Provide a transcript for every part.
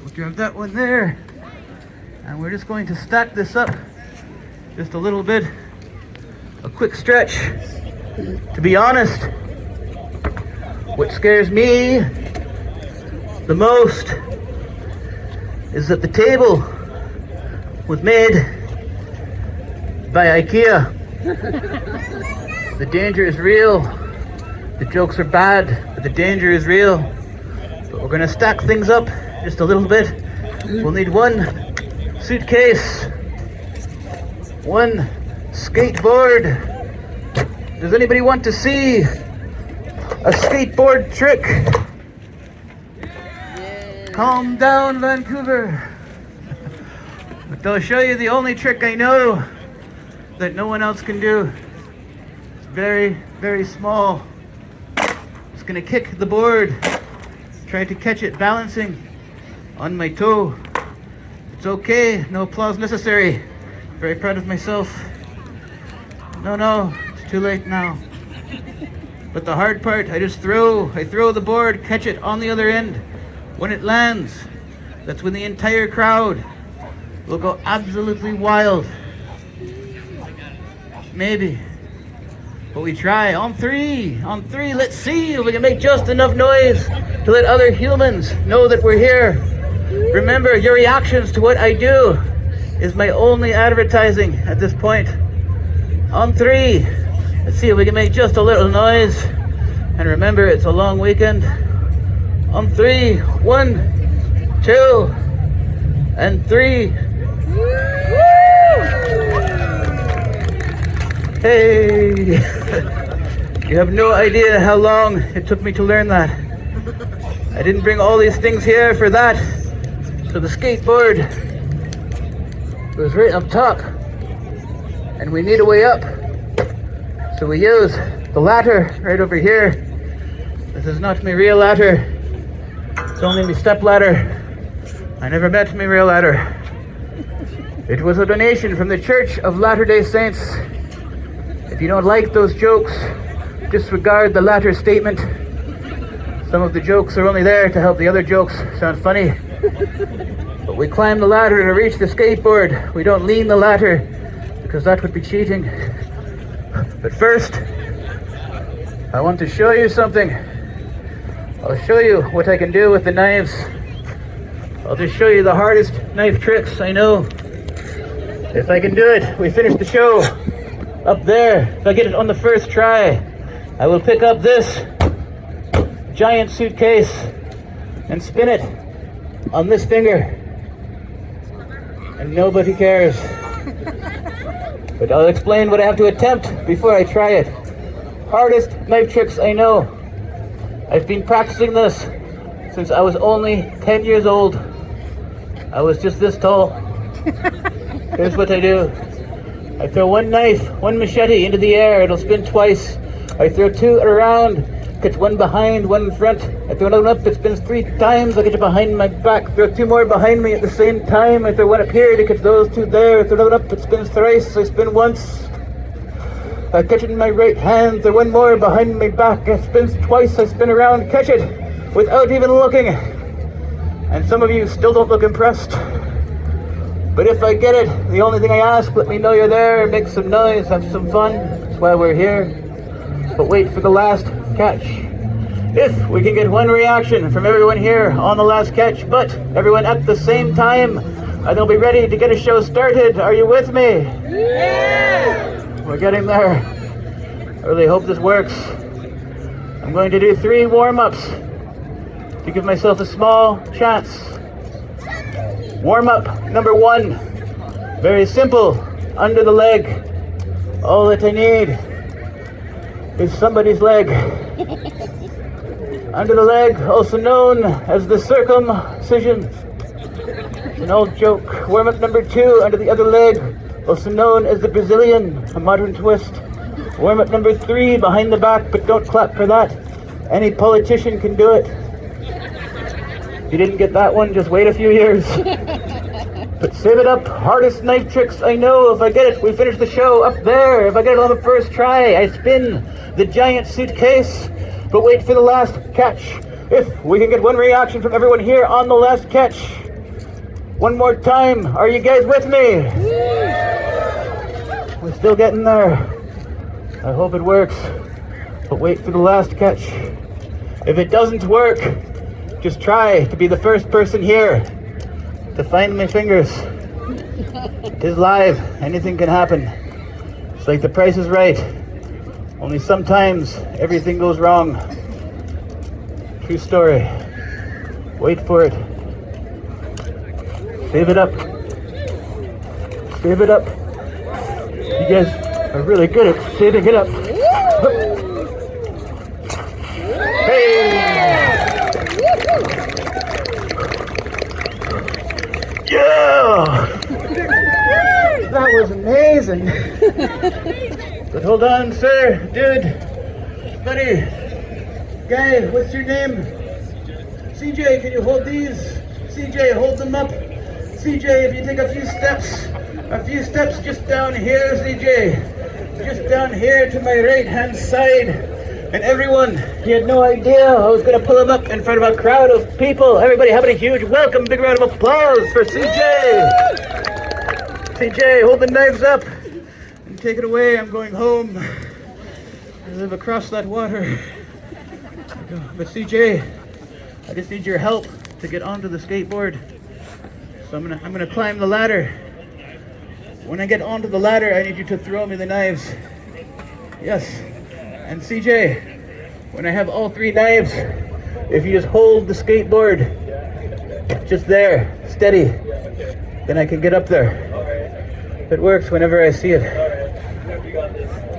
We'll grab that one there. And we're just going to stack this up just a little bit. A quick stretch. To be honest, what scares me the most is that the table was made by IKEA. The danger is real. The jokes are bad, but the danger is real. But we're gonna stack things up just a little bit. We'll need one suitcase, one skateboard. Does anybody want to see a skateboard trick? Calm down, Vancouver. But I'll show you the only trick I know that no one else can do. It's very, very small. Just gonna kick the board, try to catch it balancing on my toe. It's okay, no applause necessary. Very proud of myself. No, it's too late now. But the hard part, I throw the board, catch it on the other end. When it lands, that's when the entire crowd will go absolutely wild. Maybe. But we try. On three, let's see if we can make just enough noise to let other humans know that we're here. Remember, your reactions to what I do is my only advertising at this point. On three, let's see if we can make just a little noise. And remember, it's a long weekend. On three, 1, 2, and 3. Hey! You have no idea how long it took me to learn that. I didn't bring all these things here for that. So the skateboard was right up top, and we need a way up. So we use the ladder right over here. This is not my real ladder. It's only my step ladder. I never met my real ladder. It was a donation from the Church of Latter-day Saints. If you don't like those jokes, disregard the latter statement. Some of the jokes are only there to help the other jokes sound funny. But we climb the ladder to reach the skateboard. We don't lean the ladder because that would be cheating. But first, I want to show you something. I'll show you what I can do with the knives. I'll just show you the hardest knife tricks I know. If I can do it, we finish the show up there. If I get it on the first try, I will pick up this giant suitcase and spin it on this finger. And nobody cares. But I'll explain what I have to attempt before I try it. Hardest knife tricks I know. I've been practicing this since I was only 10 years old. I was just this tall. Here's what I do. I throw one knife, one machete into the air. It'll spin twice. I throw two around. Catch one behind, one in front. I throw another one up. It spins 3 times. I catch it behind my back. Throw 2 more behind me at the same time. I throw one up here to catch those 2 there. I throw another one up. It spins thrice. I spin once. I catch it in my right hand. Throw one more behind my back. It spins twice. I spin around, catch it without even looking. And some of you still don't look impressed. But if I get it, the only thing I ask, let me know you're there, make some noise, have some fun. That's why we're here. But wait for the last catch. If we can get one reaction from everyone here on the last catch, but everyone at the same time, and they'll be ready to get a show started. Are you with me? Yeah! We're getting there. I really hope this works. I'm going to do 3 warm-ups to give myself a small chance. Warm-up number 1. Very simple. Under the leg. All that I need is somebody's leg. Under the leg, also known as the circumcision. It's an old joke. Warm-up number 2. Under the other leg, also known as the Brazilian, a modern twist. Warm-up number 3, behind the back, but don't clap for that. Any politician can do it. If you didn't get that one, just wait a few years. But save it up. Hardest knife tricks I know. If I get it, we finish the show up there. If I get it on the first try, I spin the giant suitcase. But wait for the last catch. If we can get one reaction from everyone here on the last catch, One more time. Are you guys with me? We're still getting there. I hope it works. But wait for the last catch. If it doesn't work, just try to be the first person here to find my fingers. It is live. Anything can happen. It's like The Price is Right. Only sometimes everything goes wrong. True story. Wait for it. Save it up. Save it up. You guys are really good at saving it up. Hey! Yeah! That was amazing. But hold on, sir, dude, buddy, guy, what's your name? CJ, can you hold these? CJ, hold them up. CJ, if you take a few steps just down here, CJ. Just down here to my right-hand side. And everyone, he had no idea I was going to pull him up in front of a crowd of people. Everybody having a huge welcome, big round of applause for CJ. CJ, hold the knives up and take it away. I'm going home. I live across that water. But CJ, I just need your help to get onto the skateboard. So I'm gonna climb the ladder. When I get onto the ladder, I need you to throw me the knives. Yes. And CJ, when I have all 3 knives, if you just hold the skateboard just there, steady, then I can get up there. It works whenever I see it.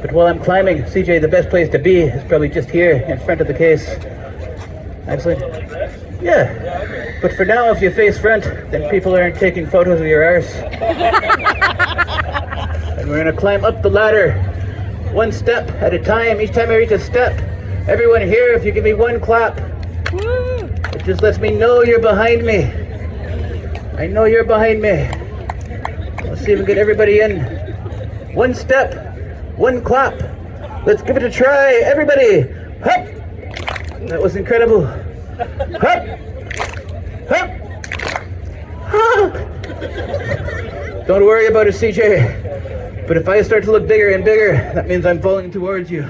But while I'm climbing, CJ, the best place to be is probably just here in front of the case. Excellent. Yeah. But for now, if you face front, then people aren't taking photos of your arse. And we're gonna climb up the ladder, 1 step at a time. Each time I reach a step, everyone here, if you give me 1 clap, it just lets me know you're behind me. I know you're behind me. Let's see if we can get everybody in. 1 step, 1 clap. Let's give it a try, everybody. Hup! That was incredible. Hup! Hup! Hup! Don't worry about it, CJ. But if I start to look bigger and bigger, that means I'm falling towards you.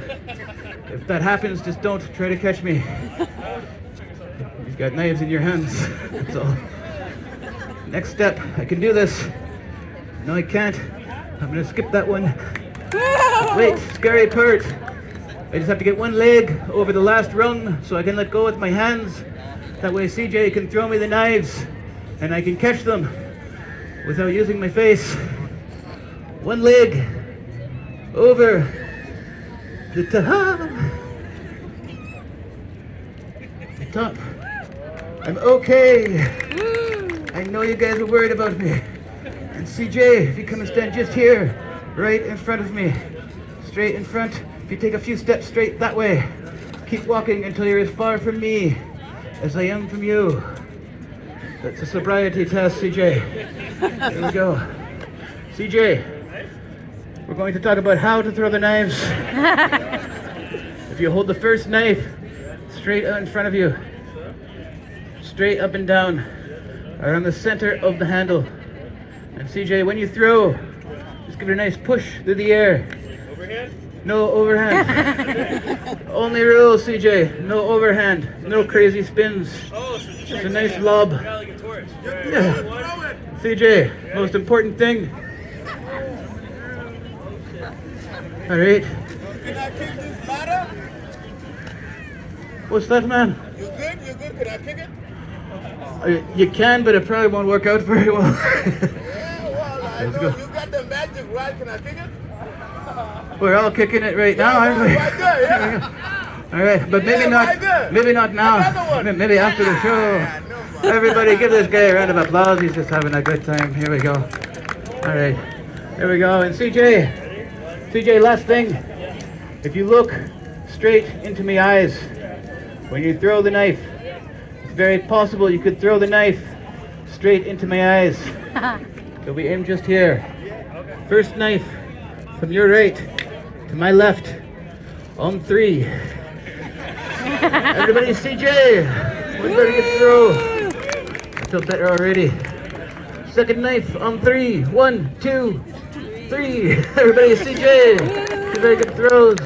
If that happens, just don't try to catch me. You've got knives in your hands, that's all. Next step, I can do this. No, I can't. I'm gonna skip that one. Wait, scary part. I just have to get 1 leg over the last rung so I can let go with my hands. That way CJ can throw me the knives and I can catch them without using my face. 1 leg over the top. I'm okay. I know you guys are worried about me. And CJ, if you come and stand just here, right in front of me, straight in front. If you take a few steps straight that way, keep walking until you're as far from me as I am from you. That's a sobriety test, CJ. Here we go. CJ, we're going to talk about how to throw the knives. If you hold the first knife straight out in front of you, straight up and down, around the center of the handle. And CJ, when you throw, just give it a nice push through the air. Overhand? No overhand. Only rule, CJ, no overhand, no crazy spins. Oh, so just a nice lob. Yeah. CJ, most important thing. All right. Can I kick this ladder? What's that, man? You good? You good? Can I kick it? You can, but it probably won't work out very well. Yeah, well, I Let's know go. you got the magic, right? Can I kick it? We're all kicking it right now, aren't we? Right there, yeah. All right, but maybe Yeah, not. right there. Maybe not now. Another one. Maybe after the show. No, Everybody, give this guy a round of applause. He's just having a good time. Here we go. All right, here we go. And CJ, last thing. If you look straight into my eyes when you throw the knife, it's very possible you could throw the knife straight into my eyes. So we aim just here. First knife from your right to my left on 3. Everybody, CJ, we're ready to throw. I feel better already. Second knife on 3. 1, 2, 3. Everybody, CJ. Two very good throws.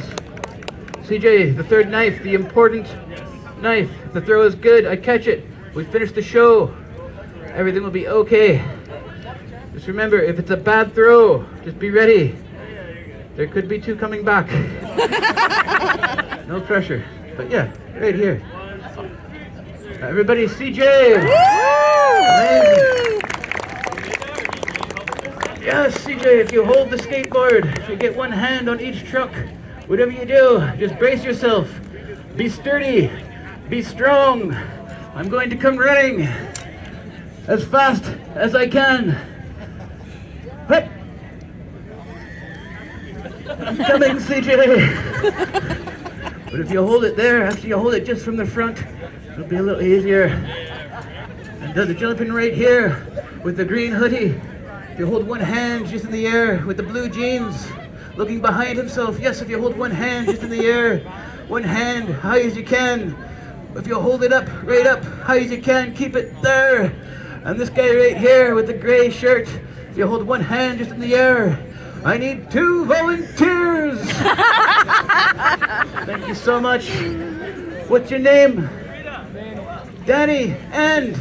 CJ, the third knife, the important knife. If the throw is good, I catch it. We finish the show. Everything will be okay. Just remember, if it's a bad throw, just be ready. There could be 2 coming back. No pressure. But yeah, right here. Everybody, CJ! Amazing. Yes, CJ, if you hold the skateboard, if you get one hand on each truck, whatever you do, just brace yourself. Be sturdy. Be strong. I'm going to come running as fast as I can. Hip. I'm coming, CJ. But if you hold it there, actually you hold it just from the front, it'll be a little easier. And does the jumping right here with the green hoodie. If you hold one hand just in the air with the blue jeans, looking behind himself. Yes, if you hold one hand just in the air, one hand high as you can. If you hold it up, right up, high as you can, keep it there. And this guy right here with the gray shirt, if you hold one hand just in the air, I need 2 volunteers. Thank you so much. What's your name? Danny and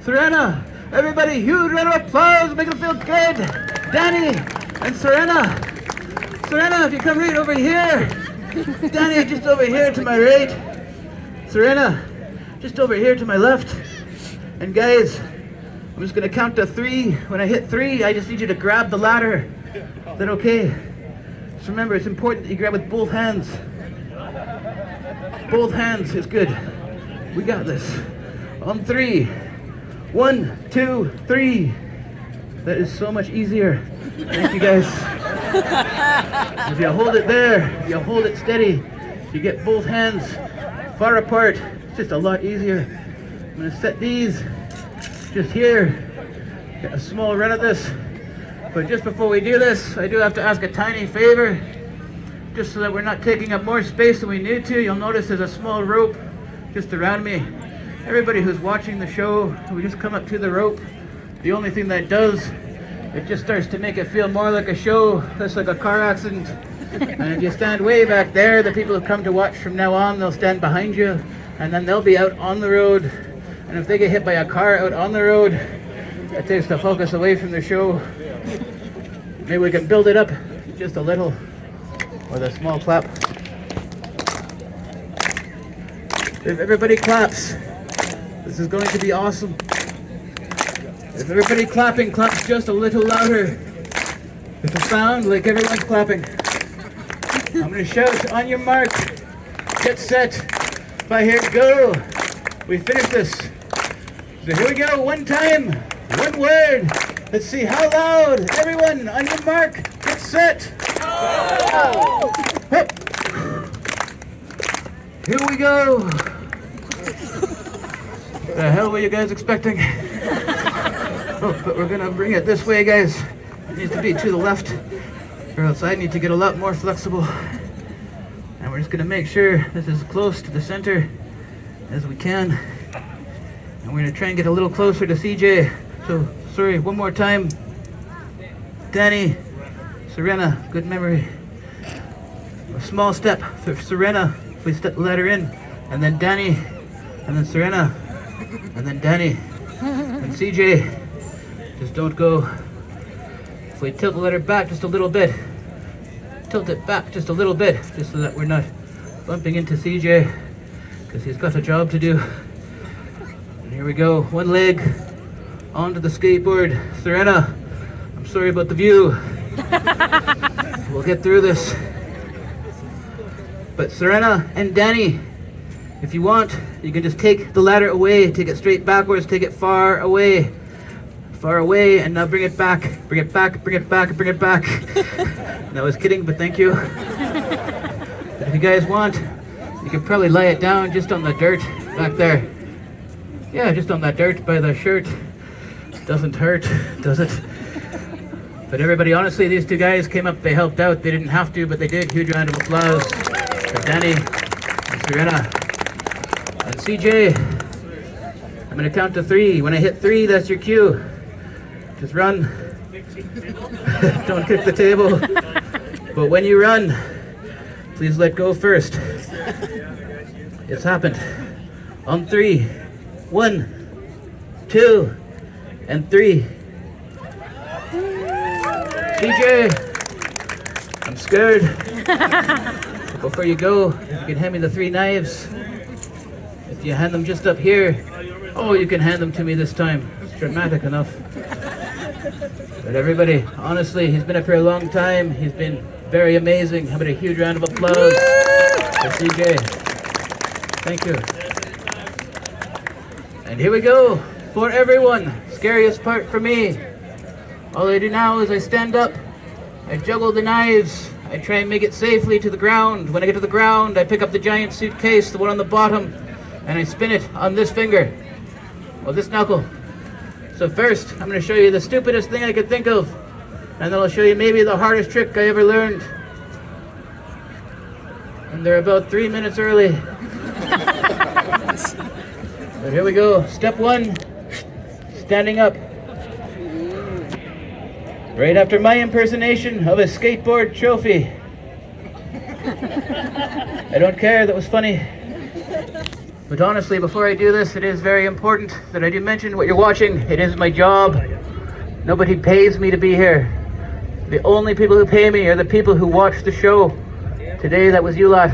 Serena. Everybody, huge round of applause. Make them feel good. Danny and Serena. Serena, if you come right over here. Danny, just over here to my right. Serena, just over here to my left. And guys, I'm just gonna count to 3. When I hit 3, I just need you to grab the ladder. Is that okay? Just remember, it's important that you grab with both hands. Both hands is good. We got this. On 3. 1, 2, 3. That is so much easier. Thank you guys. If you hold it there, you hold it steady, you get both hands far apart, it's just a lot easier. I'm gonna set these just here, get a small run at this. But just before we do this, I do have to ask a tiny favor, just so that we're not taking up more space than we need to. You'll notice there's a small rope just around me. Everybody who's watching the show, we just come up to the rope. The only thing that does, it just starts to make it feel more like a show, less like a car accident. And if you stand way back there, the people who come to watch from now on, they'll stand behind you, and then they'll be out on the road. And if they get hit by a car out on the road, it takes the focus away from the show. Maybe we can build it up just a little with a small clap. If everybody claps, this is going to be awesome. If everybody claps just a little louder. With a sound like everyone's clapping. I'm going to shout, on your mark, get set. If I hear go, we finish this. So here we go, one time, one word. Let's see how loud. Everyone, on your mark, get set. Oh. Hip. Here we go. What the hell were you guys expecting? Oh, but we're gonna bring it this way, guys. It needs to be to the left, or else I need to get a lot more flexible. And we're just gonna make sure this is close to the center as we can. And we're gonna try and get a little closer to CJ. So, sorry, one more time. Danny, Serena, good memory. A small step for Serena, we step the ladder in. And then Danny, and then Serena, and then Danny, and CJ. Just don't go. If we tilt the ladder back just a little bit, tilt it back just a little bit, just so that we're not bumping into CJ, because he's got a job to do. And here we go, one leg onto the skateboard. Serena, I'm sorry about the view. We'll get through this. But Serena and Danny, if you want, you can just take the ladder away, take it straight backwards, take it far away, and now bring it back, bring it back, bring it back, bring it back. And I was kidding, but thank you. But if you guys want, you can probably lay it down just on the dirt back there. Yeah, just on that dirt by the shirt. Doesn't hurt, does it? But everybody, honestly, these two guys came up, they helped out, they didn't have to, but they did. Huge round of applause for Danny and Serena. And CJ, I'm gonna count to 3. When I hit 3, that's your cue. Just run. Don't kick the table. But when you run, please let go first. It's happened. On 3. 1, 2, and 3. CJ, I'm scared. Before you go, you can hand me the 3 knives. If you hand them just up here, oh, you can hand them to me this time. It's dramatic enough. But everybody, honestly, he's been up here a long time. He's been very amazing. How about a huge round of applause for CJ? Thank you. And here we go, for everyone. Scariest part for me. All I do now is I stand up, I juggle the knives, I try and make it safely to the ground. When I get to the ground, I pick up the giant suitcase, the one on the bottom, and I spin it on this finger, or this knuckle. So first, I'm going to show you the stupidest thing I could think of, and then I'll show you maybe the hardest trick I ever learned. And they're about 3 minutes early. But here we go. Step 1, standing up. Right after my impersonation of a skateboard trophy. I don't care, that was funny. But honestly, before I do this, it is very important that I do mention what you're watching. It is my job. Nobody pays me to be here. The only people who pay me are the people who watch the show. Today, that was you lot.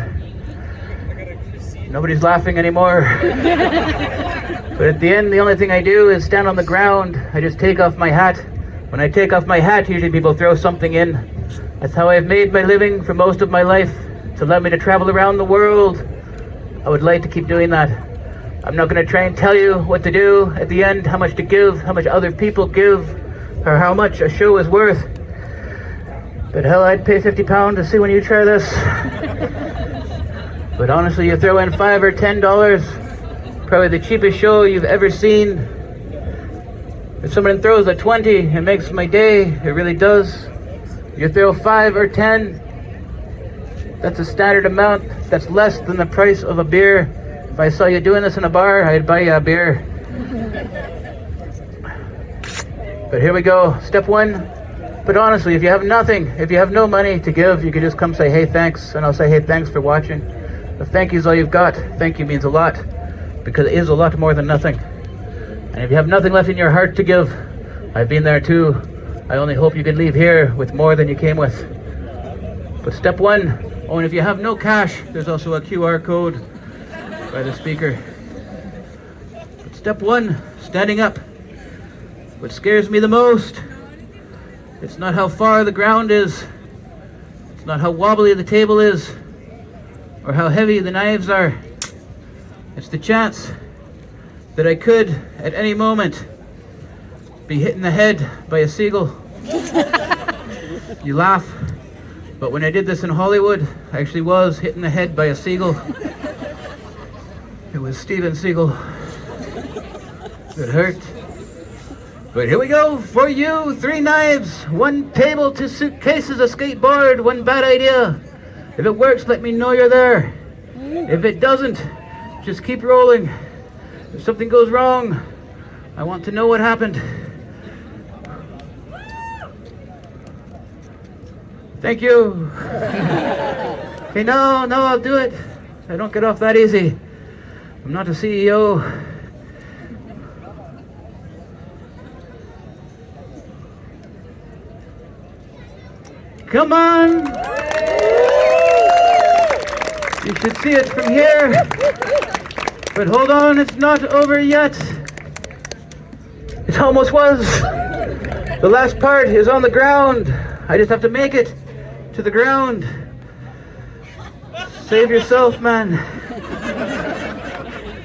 Nobody's laughing anymore. But at the end, the only thing I do is stand on the ground. I just take off my hat. When I take off my hat, usually people throw something in. That's how I've made my living for most of my life. It's allowed me to travel around the world. I would like to keep doing that. I'm not going to try and tell you what to do at the end, how much to give, how much other people give, or how much a show is worth. But hell, I'd pay £50 to see when you try this. But honestly, you throw in $5 or $10, probably the cheapest show you've ever seen. If someone throws a 20, it makes my day. It really does. You throw 5 or 10, that's a standard amount. That's less than the price of a beer. If I saw you doing this in a bar, I'd buy you a beer. But here we go. Step 1. But honestly, if you have nothing, if you have no money to give, you can just come say, hey, thanks. And I'll say, hey, thanks for watching. If thank you is all you've got, thank you means a lot. Because it is a lot more than nothing. And if you have nothing left in your heart to give, I've been there too. I only hope you can leave here with more than you came with. But step 1, oh, and if you have no cash, there's also a QR code by the speaker. But step 1, standing up. What scares me the most, it's not how far the ground is, it's not how wobbly the table is, or how heavy the knives are. It's the chance that I could, at any moment, be hit in the head by a seagull. You laugh, but when I did this in Hollywood, I actually was hit in the head by a seagull. It was Steven Seagal. It hurt. But here we go for you. 3 knives, 1 table, 2 suitcases, a skateboard, 1 bad idea. If it works, let me know you're there. If it doesn't, just keep rolling. If something goes wrong, I want to know what happened. Thank you. Okay, no, I'll do it. I don't get off that easy. I'm not a CEO. Come on. You should see it from here. But hold on, it's not over yet. It almost was. The last part is on the ground. I just have to make it to the ground. Save yourself, man.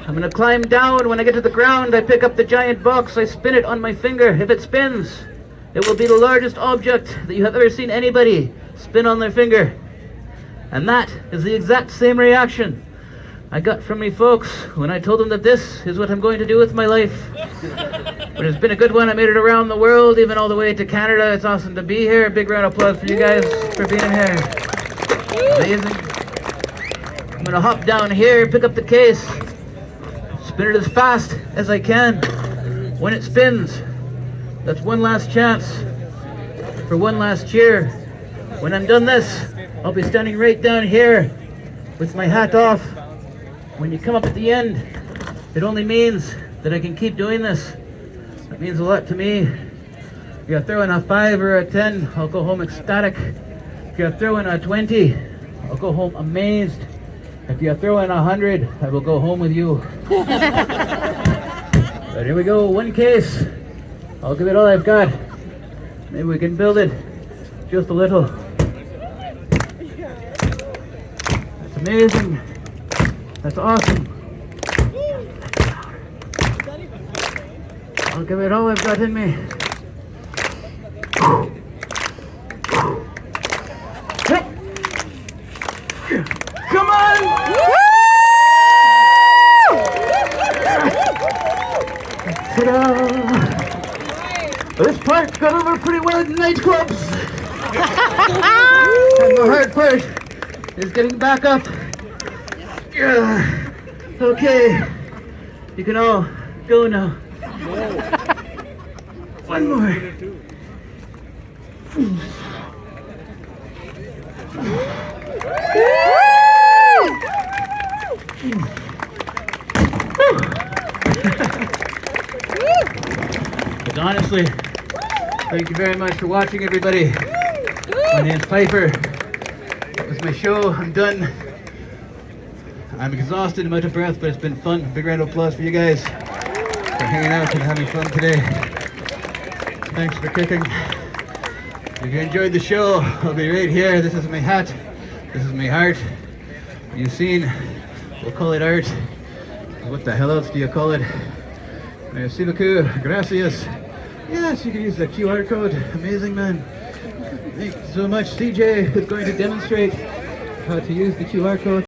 I'm gonna climb down. When I get to the ground, I pick up the giant box. I spin it on my finger. If it spins, it will be the largest object that you have ever seen anybody spin on their finger. And that is the exact same reaction I got from me folks when I told them that this is what I'm going to do with my life. But it's been a good one. I made it around the world, even all the way to Canada. It's awesome to be here. Big round of applause for you guys for being here. Amazing. I'm gonna hop down here, pick up the case, spin it as fast as I can. When it spins, That's one last chance for one last cheer. When I'm done this, I'll be standing right down here with my hat off. When you come up at the end, it only means that I can keep doing this. It means a lot to me. If you throw in a 5 or a 10, I'll go home ecstatic. If you throw in a 20, I'll go home amazed. If you throw in 100, I will go home with you. But here we go, one case. I'll give it all I've got. Maybe we can build it just a little. That's amazing. That's awesome. I'll give it all I've got in me. Come on! Ta-da! This part's gone over pretty well in nightclubs. And the hard part is getting back up. Okay, you can all go now. One more. But honestly, thank you very much for watching, everybody. My name's Piper. That was my show. I'm done. I'm exhausted, I'm out of breath, but it's been fun. Big round of applause for you guys for hanging out and having fun today. Thanks for kicking. If you enjoyed the show, I'll be right here. This is my hat. This is my heart. You've seen, we'll call it art. What the hell else do you call it? Merci beaucoup. Gracias. Yes, you can use the QR code. Amazing, man. Thank you so much. CJ is going to demonstrate how to use the QR code.